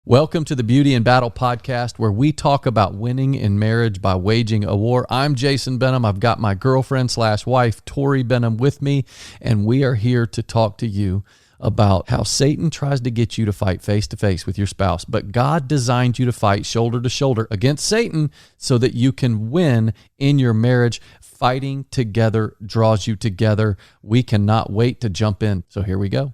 Welcome to the Beauty in Battle podcast, where we talk about winning in marriage by waging a war. I'm Jason Benham. I've got my girlfriend / wife, Tori Benham, with me, and we are here to talk to you about how Satan tries to get you to fight face to face with your spouse, but God designed you to fight shoulder to shoulder against Satan so that you can win in your marriage. Fighting together draws you together. We cannot wait to jump in. So here we go.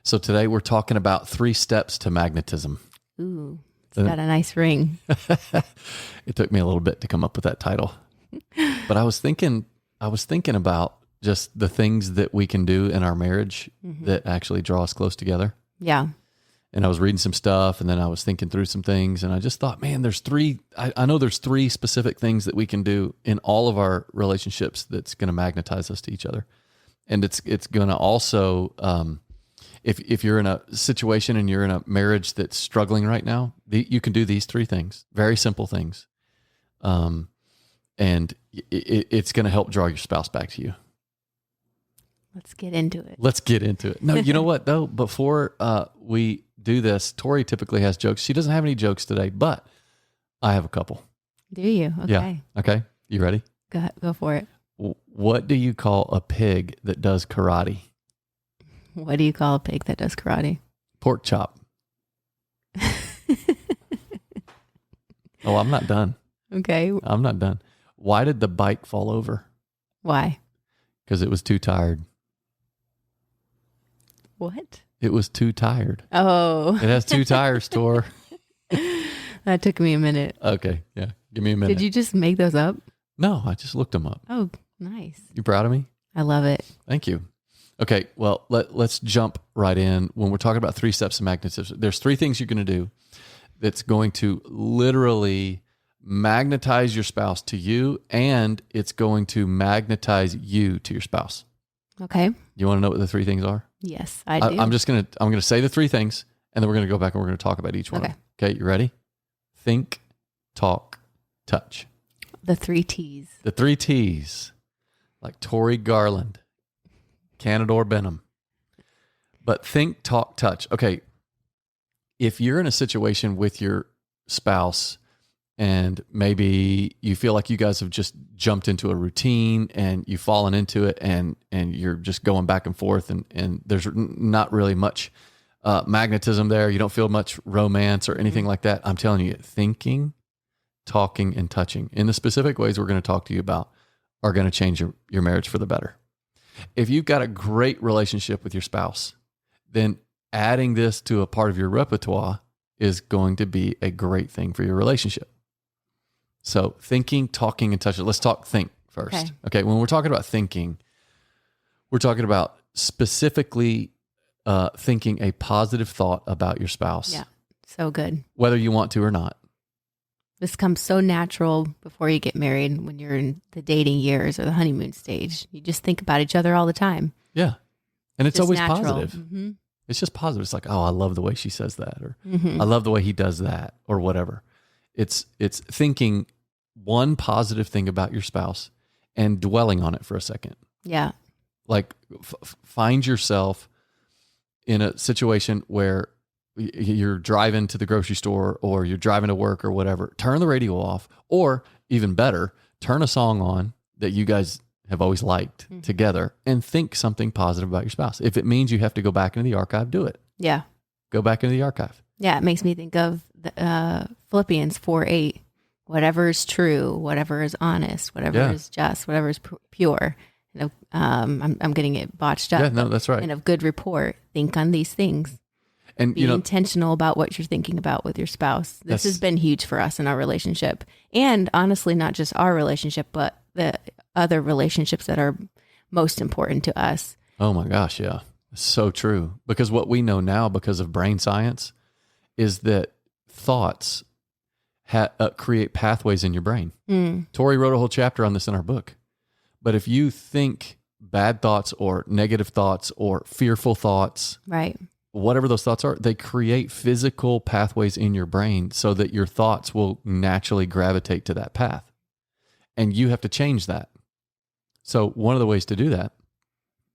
So today we're talking about 3 steps to magnetism. Ooh, it's got a nice ring. It took me a little bit to come up with that title. But I was thinking about just the things that we can do in our marriage that actually draw us close together. Yeah. And I was reading some stuff, and then I was thinking through some things, and I just thought, man, there's 3, I know there's 3 specific things that we can do in all of our relationships that's going to magnetize us to each other. And it's going to also, if you're in a situation and you're in a marriage that's struggling right now, you can do these 3 things, very simple things. And it's going to help draw your spouse back to you. Let's get into it. No, you know what though? Before we do this, Tori typically has jokes. She doesn't have any jokes today, but I have a couple. Do you? Okay. Yeah. Okay. You ready? Go for it. What do you call a pig that does karate? What do you call a pig that does karate? Pork chop. Oh, I'm not done. Okay. I'm not done. Why did the bike fall over? Why? Because it was too tired. What? It was too tired. Oh. It has 2 tires, Tor. That took me a minute. Okay. Yeah. Give me a minute. Did you just make those up? No, I just looked them up. Oh, nice. You proud of me? I love it. Thank you. Okay. Well, let's jump right in. When we're talking about 3 steps of magnetism, there's 3 things you're going to do that's going to literally magnetize your spouse to you, and it's going to magnetize you to your spouse. Okay. You want to know what the 3 things are? Yes, I do. I'm going to say the 3 things, and then we're going to go back and we're going to talk about each one. Okay. Okay, you ready? Think, talk, touch. The 3 T's. The 3 T's, like Tori Garland, Canador Benham. But think, talk, touch. Okay, if you're in a situation with your spouse and maybe you feel like you guys have just jumped into a routine and you've fallen into it and you're just going back and forth and there's not really much magnetism there. You don't feel much romance or anything like that. I'm telling you, thinking, talking, and touching in the specific ways we're going to talk to you about are going to change your marriage for the better. If you've got a great relationship with your spouse, then adding this to a part of your repertoire is going to be a great thing for your relationship. So thinking, talking, and touching. Let's talk think first. Okay. When we're talking about thinking, we're talking about specifically thinking a positive thought about your spouse. Yeah. So good. Whether you want to or not. This comes so natural before you get married when you're in the dating years or the honeymoon stage. You just think about each other all the time. Yeah. And it's just always natural. positive. Mm-hmm. It's just positive. It's like, oh, I love the way she says that, or Mm-hmm. I love the way he does that, or whatever. It's thinking one positive thing about your spouse and dwelling on it for a second. Yeah. Like find yourself in a situation where you're driving to the grocery store or you're driving to work or whatever. Turn the radio off, or even better, turn a song on that you guys have always liked together and think something positive about your spouse. If it means you have to go back into the archive, do it. Yeah. Go back into the archive. Yeah. It makes me think of the, Philippians 4:8. Whatever is true, whatever is honest, whatever is just, whatever is pure. You know, I'm getting it botched up. Yeah, no, that's right. And of good report, think on these things. And be intentional about what you're thinking about with your spouse. This has been huge for us in our relationship. And honestly, not just our relationship, but the other relationships that are most important to us. Oh my gosh, yeah. So true. Because what we know now because of brain science is that thoughts create pathways in your brain. Tori wrote a whole chapter on this in our book. But if you think bad thoughts or negative thoughts or fearful thoughts, right, whatever those thoughts are, they create physical pathways in your brain so that your thoughts will naturally gravitate to that path. and you have to change that. So one of the ways to do that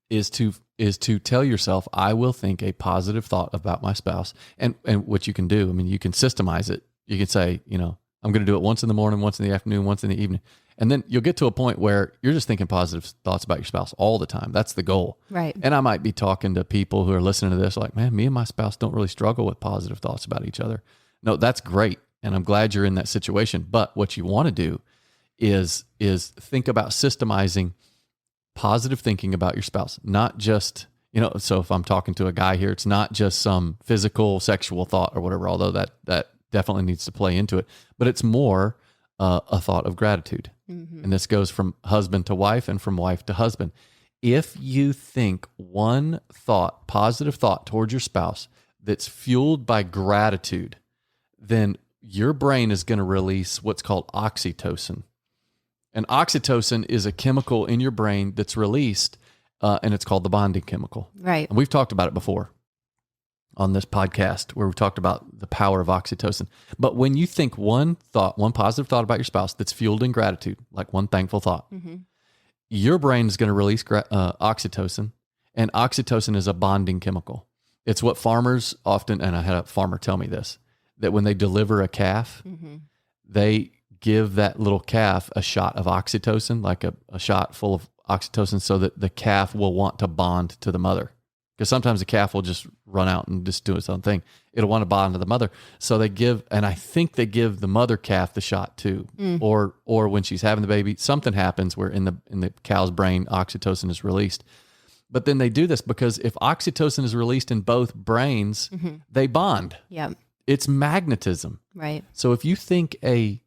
is to tell yourself, I will think a positive thought about my spouse. And what you can do, I mean, you can systemize it. You can say, I'm going to do it once in the morning, once in the afternoon, once in the evening. And then you'll get to a point where you're just thinking positive thoughts about your spouse all the time. That's the goal. Right. And I might be talking to people who are listening to this like, man, me and my spouse don't really struggle with positive thoughts about each other. No, that's great. And I'm glad you're in that situation. But what you want to do is think about systemizing positive thinking about your spouse, not just, so if I'm talking to a guy here, it's not just some physical, sexual thought or whatever, although that definitely needs to play into it, but it's more a thought of gratitude. Mm-hmm. And this goes from husband to wife and from wife to husband. If you think one thought, positive thought towards your spouse that's fueled by gratitude, then your brain is going to release what's called oxytocin. And oxytocin is a chemical in your brain that's released, and it's called the bonding chemical. Right. And we've talked about it before on this podcast where we've talked about the power of oxytocin. But when you think one positive thought about your spouse that's fueled in gratitude, like one thankful thought, mm-hmm. your brain is going to release oxytocin, and oxytocin is a bonding chemical. It's what farmers often, and I had a farmer tell me this, that when they deliver a calf, mm-hmm. they give that little calf a shot of oxytocin, like a shot full of oxytocin, so that the calf will want to bond to the mother. Because sometimes the calf will just run out and just do its own thing. It'll want to bond to the mother. So they give, and I think they give the mother calf the shot too. Or when she's having the baby, something happens where in the cow's brain, oxytocin is released. But then they do this because if oxytocin is released in both brains, mm-hmm. they bond. Yeah. It's magnetism. Right. So if you think a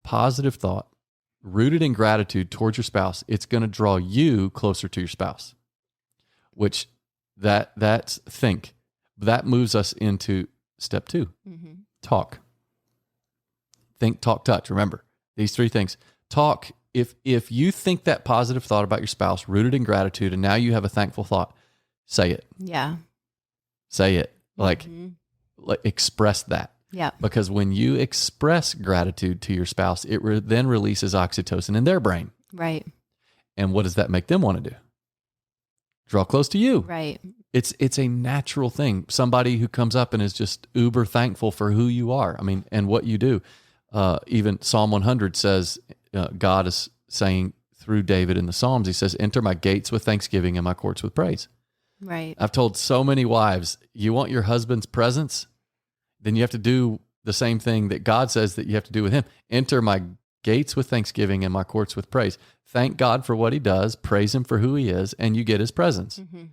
positive thought rooted in gratitude towards your spouse, it's going to draw you closer to your spouse, which that moves us into step 2, mm-hmm. talk. Think, talk, touch. Remember these 3 things. Talk. If you think that positive thought about your spouse rooted in gratitude, and now you have a thankful thought, say it. Yeah. Say it. Mm-hmm. Like express that. Yeah. Because when you express gratitude to your spouse, it then releases oxytocin in their brain. Right. And what does that make them want to do? Draw close to you. Right. It's a natural thing. Somebody who comes up and is just uber thankful for who you are. I mean, and what you do. Even Psalm 100 says, God is saying through David in the Psalms, he says, enter my gates with thanksgiving and my courts with praise. Right. I've told so many wives, you want your husband's presence? Then you have to do the same thing that God says that you have to do with him. Enter my gates with thanksgiving and my courts with praise. Thank God for what he does, praise him for who he is, and you get his presence. Mm-hmm.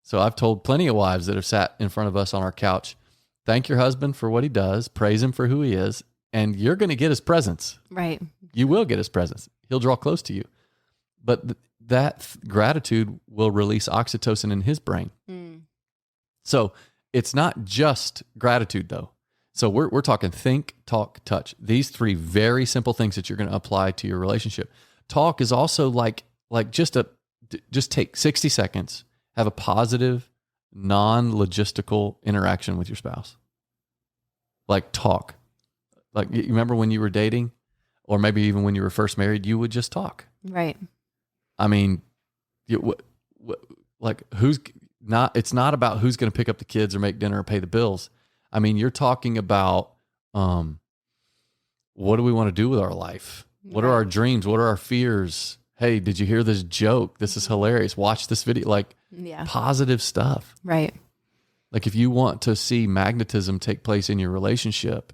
So I've told plenty of wives that have sat in front of us on our couch, thank your husband for what he does, praise him for who he is, and you're going to get his presence. Right. You will get his presence. He'll draw close to you. But that gratitude will release oxytocin in his brain. Mm. So it's not just gratitude, though. So we're talking think, talk, touch. These 3 very simple things that you're going to apply to your relationship. Talk is also like just take 60 seconds, have a positive, non-logistical interaction with your spouse. Like talk. Like you remember when you were dating, or maybe even when you were first married, you would just talk. Right. I mean, it's not about who's going to pick up the kids or make dinner or pay the bills. I mean, you're talking about what do we want to do with our life? What are our dreams? What are our fears? Hey, did you hear this joke? This is hilarious. Watch this video. Positive stuff. Right. Like if you want to see magnetism take place in your relationship,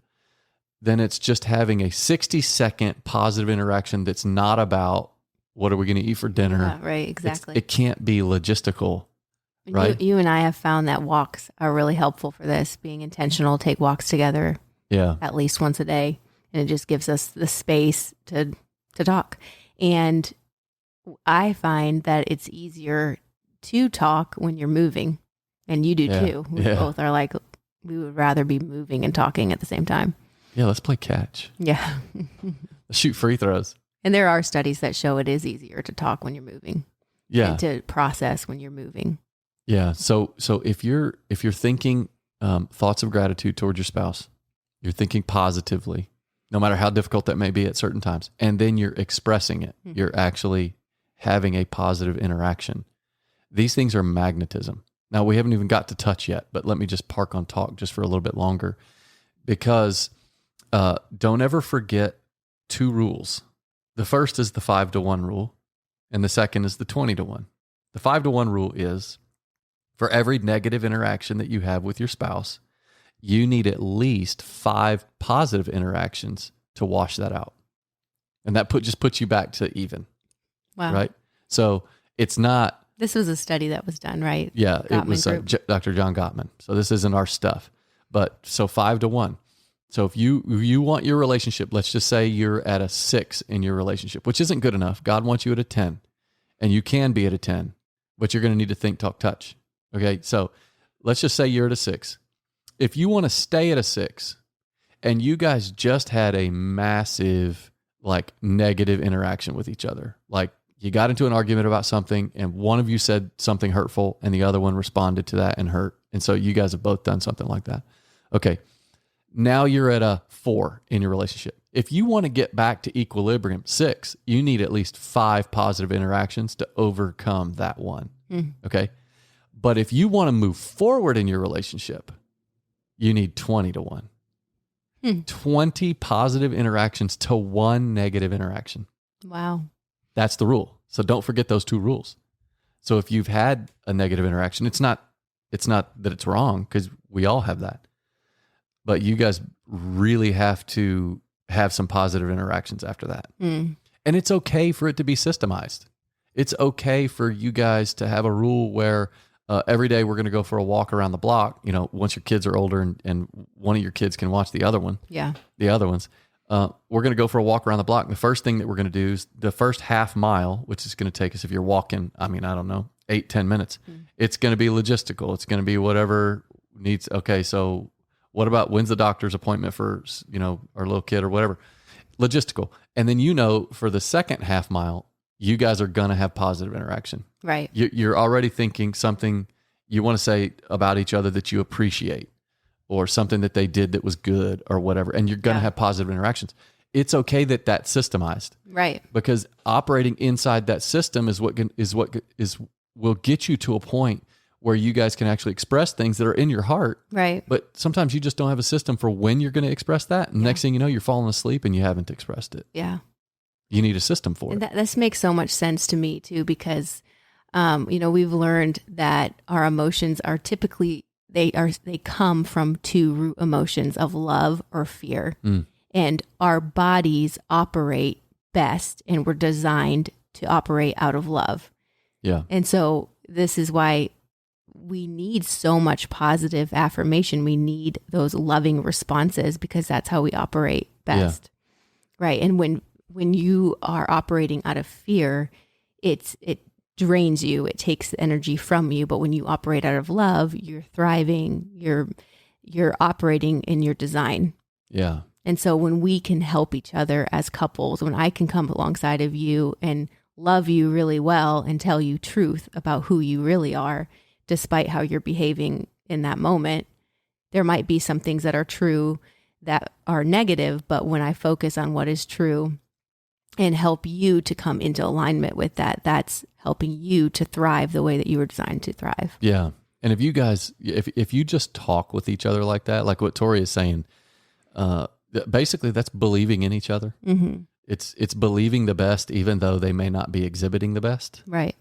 then it's just having a 60-second positive interaction that's not about what are we going to eat for dinner. Yeah, right, exactly. It can't be logistical. Right. You and I have found that walks are really helpful for this, being intentional, take walks together at least once a day. And it just gives us the space to talk. And I find that it's easier to talk when you're moving. And you do too. We both are like, we would rather be moving and talking at the same time. Yeah, let's play catch. Yeah. Let's shoot free throws. And there are studies that show it is easier to talk when you're moving. Yeah. And to process when you're moving. Yeah. So if you're thinking thoughts of gratitude towards your spouse, you're thinking positively, no matter how difficult that may be at certain times. And then you're expressing it. Mm-hmm. You're actually having a positive interaction. These things are magnetism. Now, we haven't even got to touch yet, but let me just park on talk just for a little bit longer, because don't ever forget 2 rules. The first is the 5-to-1 rule, and the second is the 20-to-1. The 5-to-1 rule is, for every negative interaction that you have with your spouse, you need at least 5 positive interactions to wash that out. And that just puts you back to even. Wow. Right? So it's not... This was a study that was done, right? Yeah, Gottman it was Dr. John Gottman. So this isn't our stuff. But so 5-to-1. So if you want your relationship, let's just say you're at a 6 in your relationship, which isn't good enough. God wants you at a 10. And you can be at a 10, but you're going to need to think, talk, touch. Okay? So let's just say you're at a 6. If you want to stay at a 6 and you guys just had a massive, like, negative interaction with each other, like you got into an argument about something and one of you said something hurtful and the other one responded to that and hurt. And so you guys have both done something like that. Okay. Now you're at a 4 in your relationship. If you want to get back to equilibrium, 6, you need at least 5 positive interactions to overcome that one. Okay. But if you want to move forward in your relationship, you need 20-to-1. 20 positive interactions to 1 negative interaction. Wow. That's the rule. So don't forget those 2 rules. So if you've had a negative interaction, it's not that it's wrong, because we all have that. But you guys really have to have some positive interactions after that. And it's okay for it to be systemized. It's okay for you guys to have a rule where every day we're going to go for a walk around the block. You know, once your kids are older and one of your kids can watch the other one. Yeah. The other ones. We're going to go for a walk around the block. And the first thing that we're going to do is the first half mile, which is going to take us, if you're walking, I don't know, 8-10 minutes. It's going to be logistical. It's going to be whatever needs. Okay. So what about when's the doctor's appointment for, our little kid or whatever? Logistical. And then, for the second half mile, you guys are going to have positive interaction. Right. You're already thinking something you want to say about each other that you appreciate, or something that they did that was good or whatever. And you're going to have positive interactions. It's okay that that's systemized. Right. Because operating inside that system is what will get you to a point where you guys can actually express things that are in your heart. Right. But sometimes you just don't have a system for when you're going to express that. And next thing you know, you're falling asleep and you haven't expressed it. Yeah. You need a system for it. This makes so much sense to me too, because, we've learned that our emotions are typically, they come from 2 root emotions of love or fear. And our bodies operate best and were designed to operate out of love. Yeah. And so this is why we need so much positive affirmation. We need those loving responses, because that's how we operate best. Yeah. Right. And when you are operating out of fear, it drains you. It takes the energy from you. But when you operate out of love, you're thriving. You're operating in your design. Yeah. And so when we can help each other as couples, when I can come alongside of you and love you really well and tell you truth about who you really are, despite how you're behaving in that moment, there might be some things that are true that are negative, but when I focus on what is true and help you to come into alignment with that, that's helping you to thrive the way that you were designed to thrive. Yeah. And if you guys, if you just talk with each other like that, like what Tori is saying, basically that's believing in each other. Mm-hmm. It's believing the best, even though they may not be exhibiting the best. Right.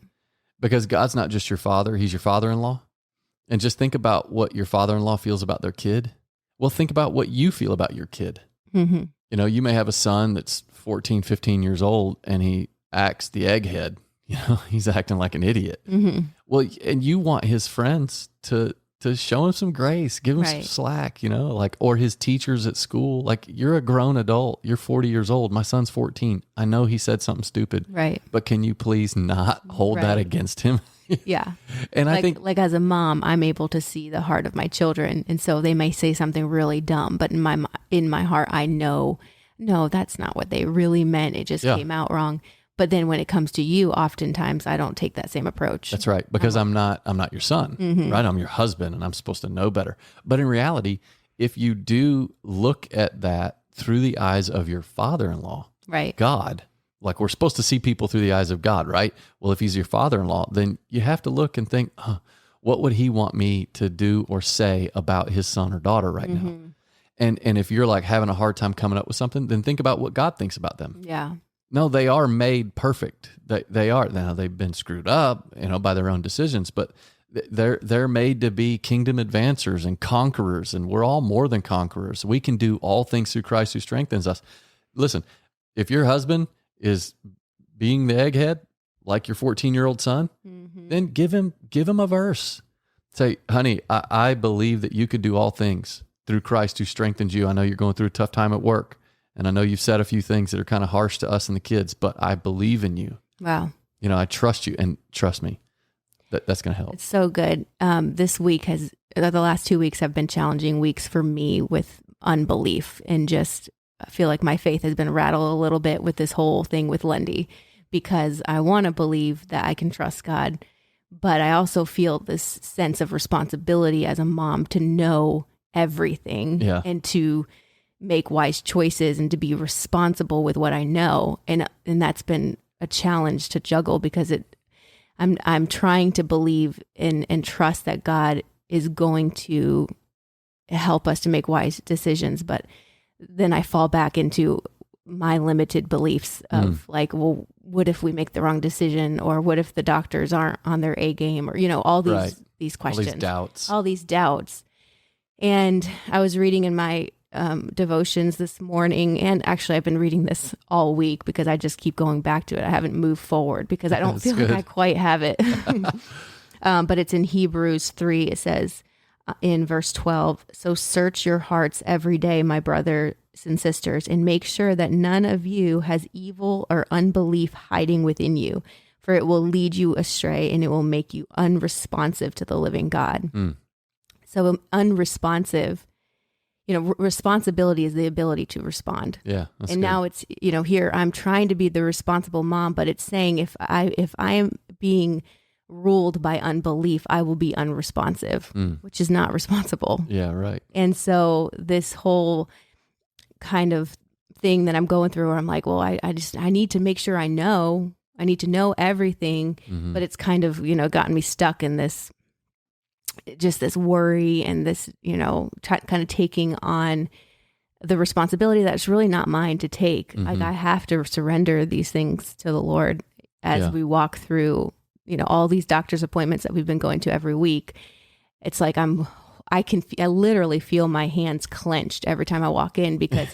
Because God's not just your father, he's your father-in-law. And just think about what your father-in-law feels about their kid. Well, think about what you feel about your kid. Mm-hmm. You may have a son that's 14, 15 years old and he acts the egghead. He's acting like an idiot. Mm-hmm. Well, and you want his friends to show him some grace, give him some slack, or his teachers at school. Like, you're a grown adult. You're 40 years old. My son's 14. I know he said something stupid. Right. But can you please not hold that against him? Yeah. And I think, like, as a mom, I'm able to see the heart of my children. And so they may say something really dumb, but in my heart, I know, no, that's not what they really meant. It just came out wrong. But then when it comes to you, oftentimes I don't take that same approach. That's right. Because I'm not your son, right? I'm your husband and I'm supposed to know better. But in reality, if you do look at that through the eyes of your father-in-law, right? God. Like we're supposed to see people through the eyes of God, right? Well, if he's your father-in-law, then you have to look and think, what would he want me to do or say about his son or daughter right now? And if you're like having a hard time coming up with something, then think about what God thinks about them. Yeah. No, they are made perfect. They are. Now they've been screwed up, by their own decisions, but they're made to be kingdom advancers and conquerors, and we're all more than conquerors. We can do all things through Christ who strengthens us. Listen, if your husband is being the egghead, like your 14-year-old son, then give him a verse. Say, honey, I believe that you could do all things through Christ who strengthens you. I know you're going through a tough time at work, and I know you've said a few things that are kind of harsh to us and the kids, but I believe in you. Wow. I trust you, and trust me, that's going to help. It's so good. This week the last 2 weeks have been challenging weeks for me with unbelief, and just I feel like my faith has been rattled a little bit with this whole thing with Lindy, because I want to believe that I can trust God, but I also feel this sense of responsibility as a mom to know everything and to make wise choices and to be responsible with what I know. And that's been a challenge to juggle, because I'm trying to believe and trust that God is going to help us to make wise decisions. But then I fall back into my limited beliefs of like, well, what if we make the wrong decision, or what if the doctors aren't on their A game, or, all these questions, all these doubts. And I was reading in my devotions this morning, and actually I've been reading this all week because I just keep going back to it. I haven't moved forward because I don't feel like I quite have it. But it's in Hebrews 3. It says in verse 12, "So search your hearts every day, my brothers and sisters, and make sure that none of you has evil or unbelief hiding within you, for it will lead you astray and it will make you unresponsive to the living God." So unresponsive, responsibility is the ability to respond. Yeah. And good. now it's, here I'm trying to be the responsible mom, but it's saying if I am being ruled by unbelief, I will be unresponsive, which is not responsible. Yeah, right. And so this whole kind of thing that I'm going through, where I'm like, well, I need to make sure I need to know everything, but it's kind of, gotten me stuck in this worry and this, kind of taking on the responsibility that's really not mine to take. Like I have to surrender these things to the Lord as we walk through, all these doctor's appointments that we've been going to every week. It's like I literally feel my hands clenched every time I walk in, because,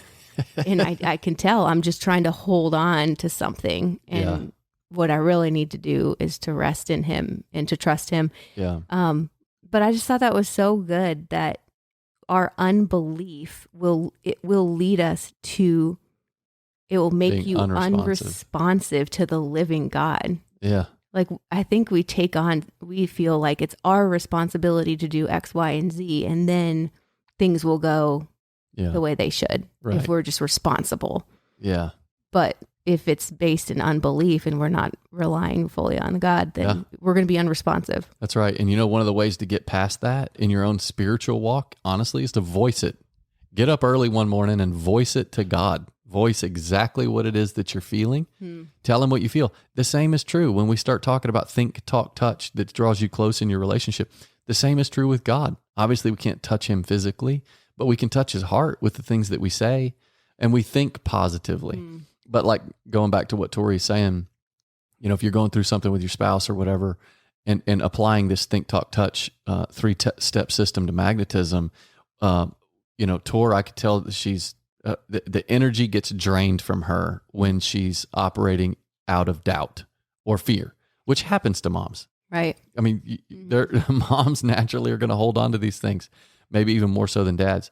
and I can tell I'm just trying to hold on to something. And what I really need to do is to rest in Him and to trust Him. Yeah. But I just thought that was so good, that our unbelief will lead us to, it will make being you unresponsive to the living God. Yeah. Like I think we feel like it's our responsibility to do X, Y, and Z, and then things will go the way they should if we're just responsible. Yeah. But if it's based in unbelief and we're not relying fully on God, then we're going to be unresponsive. That's right. And one of the ways to get past that in your own spiritual walk, honestly, is to voice it. Get up early one morning and voice it to God. Voice exactly what it is that you're feeling. Tell Him what you feel. The same is true when we start talking about think, talk, touch that draws you close in your relationship. The same is true with God. Obviously, we can't touch Him physically, but we can touch His heart with the things that we say, and we think positively. But like going back to what Tori's saying, if you're going through something with your spouse or whatever, and applying this think, talk, touch 3-step system to magnetism, Tori, I could tell that she's the energy gets drained from her when she's operating out of doubt or fear, which happens to moms. Right. I mean, moms naturally are going to hold on to these things, maybe even more so than dads.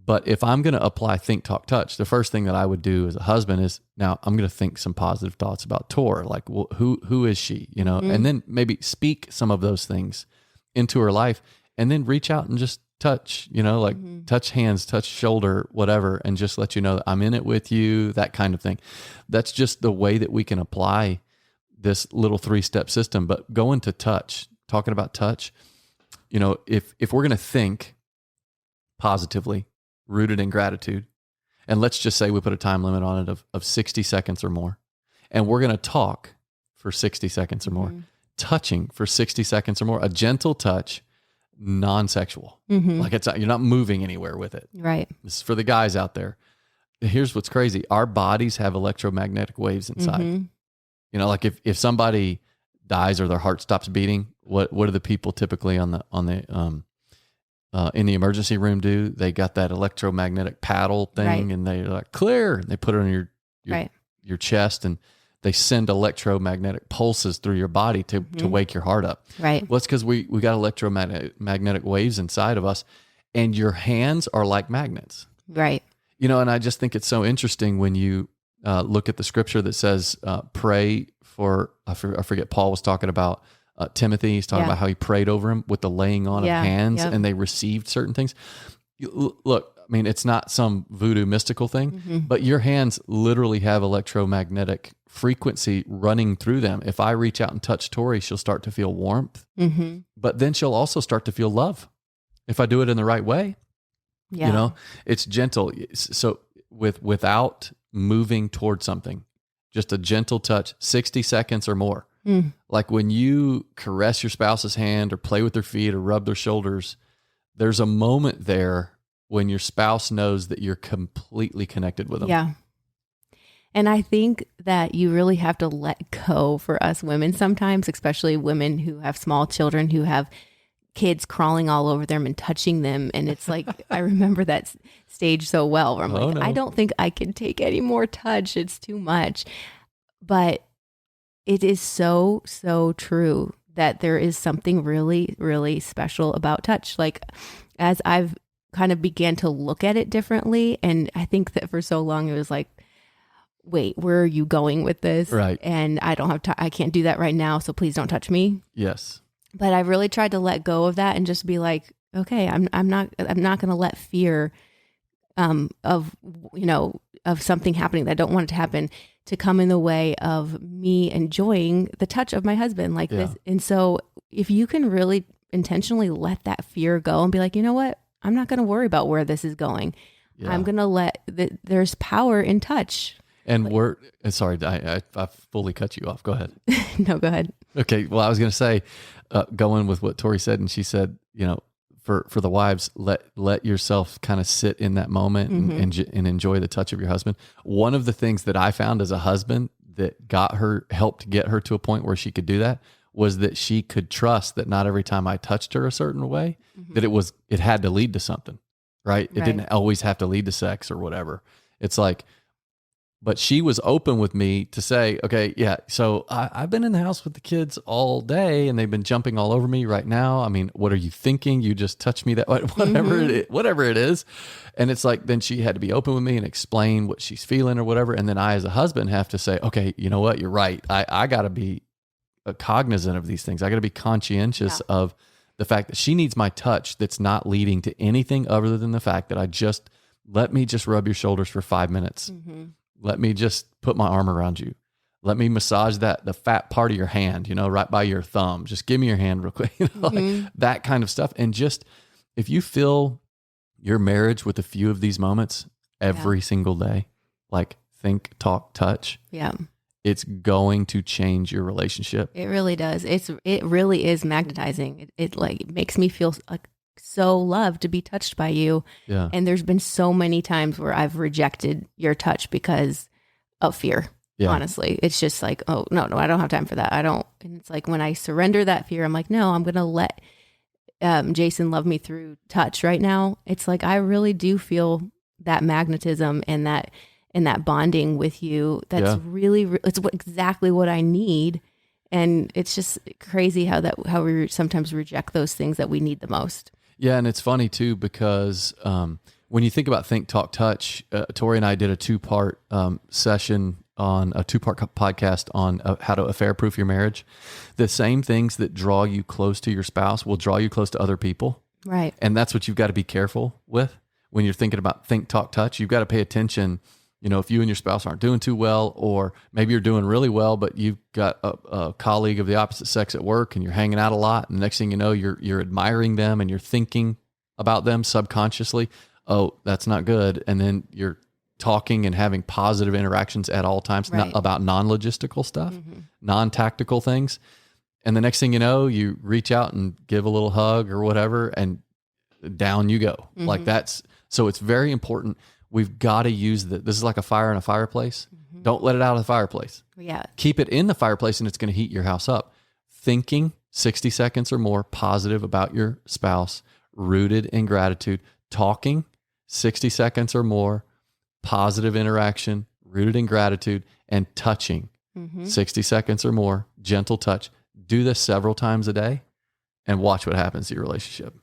But if I'm going to apply think, talk, touch, the first thing that I would do as a husband is, now I'm going to think some positive thoughts about Tor. Like, well, who is she? And then maybe speak some of those things into her life, and then reach out and just touch, touch hands, touch shoulder, whatever, and just let you know that I'm in it with you, that kind of thing. That's just the way that we can apply this little 3-step system. But going to touch, talking about touch, if we're going to think positively, rooted in gratitude, And let's just say we put a time limit on it of 60 seconds or more. And we're going to talk for 60 seconds or more, touching for 60 seconds or more, a gentle touch, non-sexual. Like you're not moving anywhere with it. Right. This is for the guys out there. Here's what's crazy. Our bodies have electromagnetic waves inside. You know, like if somebody dies or their heart stops beating, what do the people typically in the emergency room do? They got that electromagnetic paddle thing, and they're like, clear. And they put it on your chest, and they send electromagnetic pulses through your body to wake your heart up. Right. Well, it's because we got electromagnetic waves inside of us, and your hands are like magnets. Right. You know, and I just think it's so interesting when you look at the scripture that says, pray for, I forget, Paul was talking about Timothy. He's talking about how he prayed over him with the laying on of hands, and they received certain things. Look, I mean, it's not some voodoo mystical thing, but your hands literally have electromagnetic frequency running through them. If I reach out and touch Tori, she'll start to feel warmth, but then she'll also start to feel love if I do it in the right way. Yeah. You know, it's gentle. So without moving towards something, just a gentle touch, 60 seconds or more. Like when you caress your spouse's hand or play with their feet or rub their shoulders, there's a moment there when your spouse knows that you're completely connected with them. Yeah. And I think that you really have to let go for us women sometimes, especially women who have small children, who have kids crawling all over them and touching them. And it's like, I remember that stage so well where I'm like, I don't think I can take any more touch. It's too much. But it is so, so true that there is something really, really special about touch. Like as I've kind of began to look at it differently. And I think that for so long it was like, wait, where are you going with this? Right. And I don't have I can't do that right now. So please don't touch me. Yes. But I've really tried to let go of that and just be like, okay, I'm not going to let fear of something happening that I don't want it to happen to come in the way of me enjoying the touch of my husband like this. And so if you can really intentionally let that fear go and be like, you know what, I'm not going to worry about where this is going. I'm going to let there's power in touch. And sorry, I fully cut you off. Go ahead. No, go ahead. Okay. Well, I was going to say, going with what Tori said, and she said, you know, for the wives, let yourself kind of sit in that moment and enjoy the touch of your husband. One of the things that I found as a husband that helped get her to a point where she could do that was that she could trust that not every time I touched her a certain way, that it had to lead to something, right? It didn't always have to lead to sex or whatever. It's like, but she was open with me to say, okay, yeah, so I've been in the house with the kids all day and they've been jumping all over me right now. I mean, what are you thinking? You just touched me whatever it is. And it's like, then she had to be open with me and explain what she's feeling or whatever. And then I, as a husband, have to say, okay, you know what? You're right. I got to be cognizant of these things. I got to be conscientious of the fact that she needs my touch that's not leading to anything other than the fact that let me just rub your shoulders for 5 minutes. Let me just put my arm around you. Let me massage the fat part of your hand, you know, right by your thumb. Just give me your hand real quick, you know, like that kind of stuff. And just, if you fill your marriage with a few of these moments every single day, like think, talk, touch. Yeah. It's going to change your relationship. It really does. It really is magnetizing. It like makes me feel like so loved to be touched by you. Yeah. And there's been so many times where I've rejected your touch because of fear. Yeah. Honestly, it's just like, oh no, I don't have time for that. I don't. And it's like when I surrender that fear, I'm like, no, I'm going to let Jason love me through touch right now. It's like, I really do feel that magnetism and that bonding with you. That's really, it's exactly what I need. And it's just crazy how we sometimes reject those things that we need the most. Yeah, and it's funny too because when you think about Think, Talk, Touch, Tori and I did a 2-part session on a 2-part podcast on how to affair-proof your marriage. The same things that draw you close to your spouse will draw you close to other people. Right. And that's what you've got to be careful with when you're thinking about Think, Talk, Touch. You've got to pay attention. You know, if you and your spouse aren't doing too well, or maybe you're doing really well, but you've got a colleague of the opposite sex at work and you're hanging out a lot, and the next thing you know, you're admiring them and you're thinking about them subconsciously. Oh, that's not good. And then you're talking and having positive interactions at all times, not about non-logistical stuff, non-tactical things. And the next thing you know, you reach out and give a little hug or whatever, and down you go. Like so it's very important. We've got to use this is like a fire in a fireplace. Don't let it out of the fireplace. Yeah. Keep it in the fireplace and it's going to heat your house up. Thinking 60 seconds or more positive about your spouse, rooted in gratitude. Talking 60 seconds or more, positive interaction, rooted in gratitude, and touching 60 seconds or more, gentle touch. Do this several times a day and watch what happens to your relationship.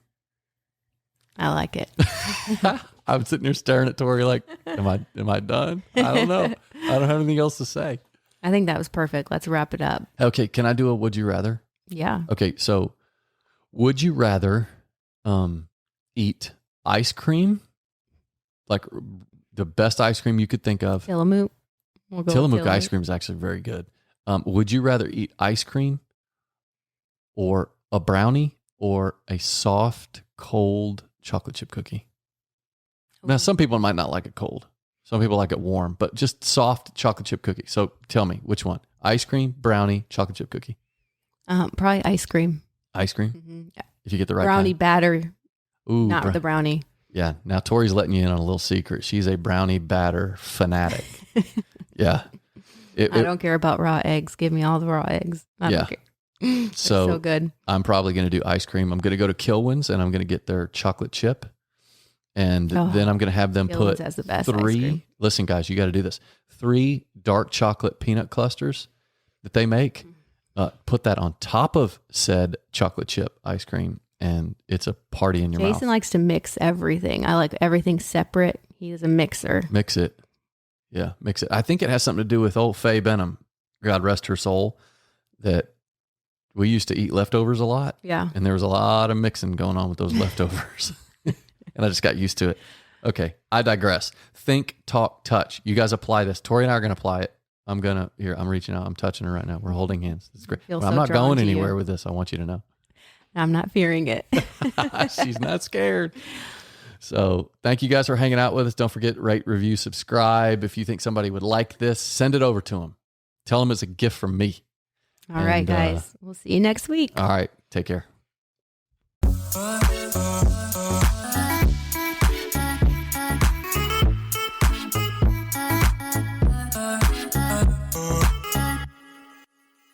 I like it. I'm sitting here staring at Tori like, am I done? I don't know. I don't have anything else to say. I think that was perfect. Let's wrap it up. Okay. Can I do a would you rather? Yeah. Okay. So would you rather eat ice cream, like the best ice cream you could think of? Tillamook. Tillamook ice cream is actually very good. Would you rather eat ice cream or a brownie or a soft, cold chocolate chip cookie? Now, some people might not like it cold. Some people like it warm, but just soft chocolate chip cookie. So tell me, which one? Ice cream, brownie, chocolate chip cookie? Probably ice cream. Ice cream? Yeah. If you get the right brownie kind. batter. Ooh, not the brownie. Yeah. Now, Tori's letting you in on a little secret. She's a brownie batter fanatic. Yeah. I don't care about raw eggs. Give me all the raw eggs. I don't care. So good. I'm probably going to do ice cream. I'm going to go to Kilwin's and I'm going to get their chocolate chip. And then I'm going to have them put has the best ice cream. Listen, guys, you got to do this. 3 dark chocolate peanut clusters that they make. Put that on top of said chocolate chip ice cream. And it's a party in your mouth. Jason likes to mix everything. I like everything separate. He is a mixer. Mix it. Yeah, mix it. I think it has something to do with old Faye Benham, God rest her soul, that we used to eat leftovers a lot. Yeah. And there was a lot of mixing going on with those leftovers. And I just got used to it. Okay, I digress. Think, talk, touch. You guys apply this. Tori and I are going to apply it. I'm reaching out. I'm touching her right now. We're holding hands. It's great. But I'm not going anywhere with this. I want you to know. I'm not fearing it. She's not scared. So thank you guys for hanging out with us. Don't forget, rate, review, subscribe. If you think somebody would like this, send it over to them. Tell them it's a gift from me. All right, guys. We'll see you next week. All right. Take care.